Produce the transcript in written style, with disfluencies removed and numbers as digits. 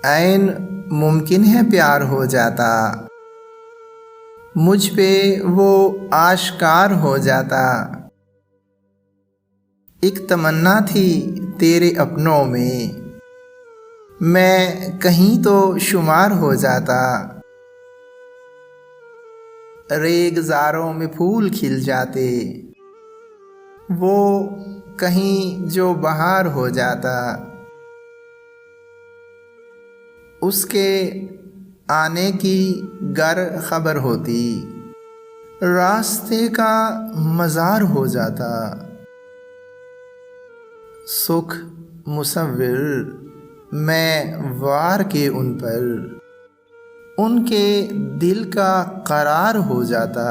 ऐन मुमकिन है प्यार हो जाता, मुझ पे वो आश्कार हो जाता। एक तमन्ना थी तेरे अपनों में, मैं कहीं तो शुमार हो जाता। रेगज़ारों में फूल खिल जाते, वो कहीं जो बहार हो जाता। उसके आने की गर खबर होती, रास्ते का मज़ार हो जाता। सुख मुसव्विर मैं वार के उन पर, उनके दिल का करार हो जाता।